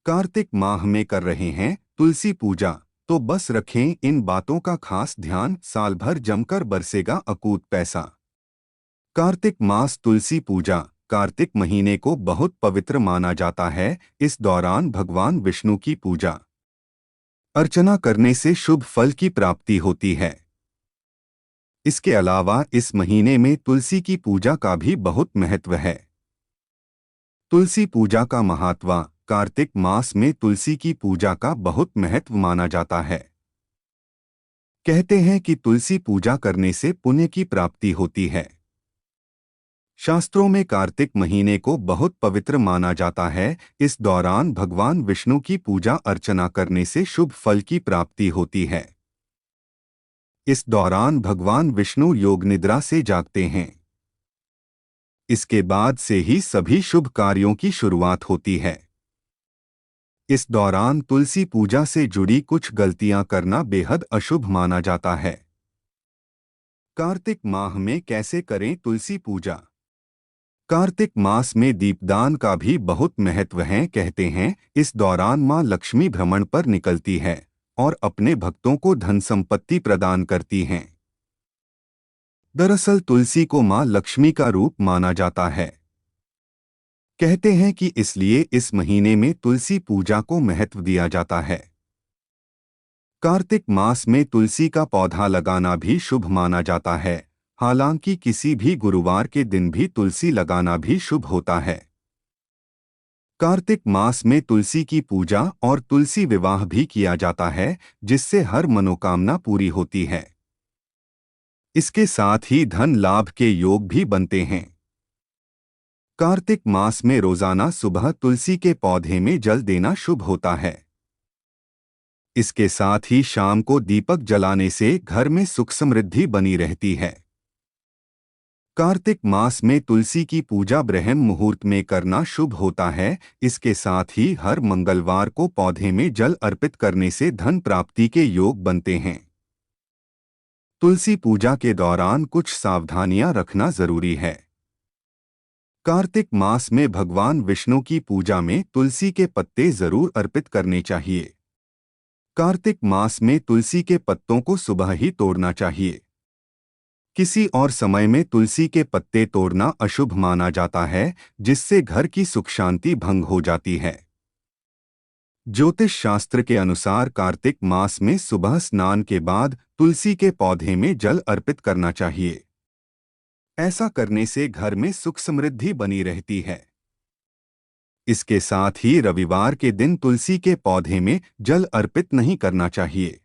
कार्तिक माह में कर रहे हैं तुलसी पूजा, तो बस रखें इन बातों का खास ध्यान, साल भर जमकर बरसेगा अकूत पैसा। कार्तिक मास तुलसी पूजा। कार्तिक महीने को बहुत पवित्र माना जाता है। इस दौरान भगवान विष्णु की पूजा अर्चना करने से शुभ फल की प्राप्ति होती है। इसके अलावा इस महीने में तुलसी की पूजा का भी बहुत महत्व है। तुलसी पूजा का महात्वा। कार्तिक मास में तुलसी की पूजा का बहुत महत्व माना जाता है। कहते हैं कि तुलसी पूजा करने से पुण्य की प्राप्ति होती है। शास्त्रों में कार्तिक महीने को बहुत पवित्र माना जाता है। इस दौरान भगवान विष्णु की पूजा अर्चना करने से शुभ फल की प्राप्ति होती है। इस दौरान भगवान विष्णु योग निद्रा से जागते हैं। इसके बाद से ही सभी शुभ कार्यों की शुरुआत होती है। इस दौरान तुलसी पूजा से जुड़ी कुछ गलतियां करना बेहद अशुभ माना जाता है। कार्तिक माह में कैसे करें तुलसी पूजा? कार्तिक मास में दीपदान का भी बहुत महत्व है। कहते हैं इस दौरान मां लक्ष्मी भ्रमण पर निकलती है और अपने भक्तों को धन संपत्ति प्रदान करती हैं। दरअसल तुलसी को मां लक्ष्मी का रूप माना जाता है। कहते हैं कि इसलिए इस महीने में तुलसी पूजा को महत्व दिया जाता है। कार्तिक मास में तुलसी का पौधा लगाना भी शुभ माना जाता है। हालांकि किसी भी गुरुवार के दिन भी तुलसी लगाना भी शुभ होता है। कार्तिक मास में तुलसी की पूजा और तुलसी विवाह भी किया जाता है, जिससे हर मनोकामना पूरी होती है। इसके साथ ही धन लाभ के योग भी बनते हैं। कार्तिक मास में रोजाना सुबह तुलसी के पौधे में जल देना शुभ होता है। इसके साथ ही शाम को दीपक जलाने से घर में सुख समृद्धि बनी रहती है। कार्तिक मास में तुलसी की पूजा ब्रह्म मुहूर्त में करना शुभ होता है। इसके साथ ही हर मंगलवार को पौधे में जल अर्पित करने से धन प्राप्ति के योग बनते हैं। तुलसी पूजा के दौरान कुछ सावधानियां रखना जरूरी है। कार्तिक मास में भगवान विष्णु की पूजा में तुलसी के पत्ते जरूर अर्पित करने चाहिए। कार्तिक मास में तुलसी के पत्तों को सुबह ही तोड़ना चाहिए। किसी और समय में तुलसी के पत्ते तोड़ना अशुभ माना जाता है, जिससे घर की सुख शांति भंग हो जाती है। ज्योतिष शास्त्र के अनुसार कार्तिक मास में सुबह स्नान के बाद तुलसी के पौधे में जल अर्पित करना चाहिए। ऐसा करने से घर में सुख समृद्धि बनी रहती है। इसके साथ ही रविवार के दिन तुलसी के पौधे में जल अर्पित नहीं करना चाहिए।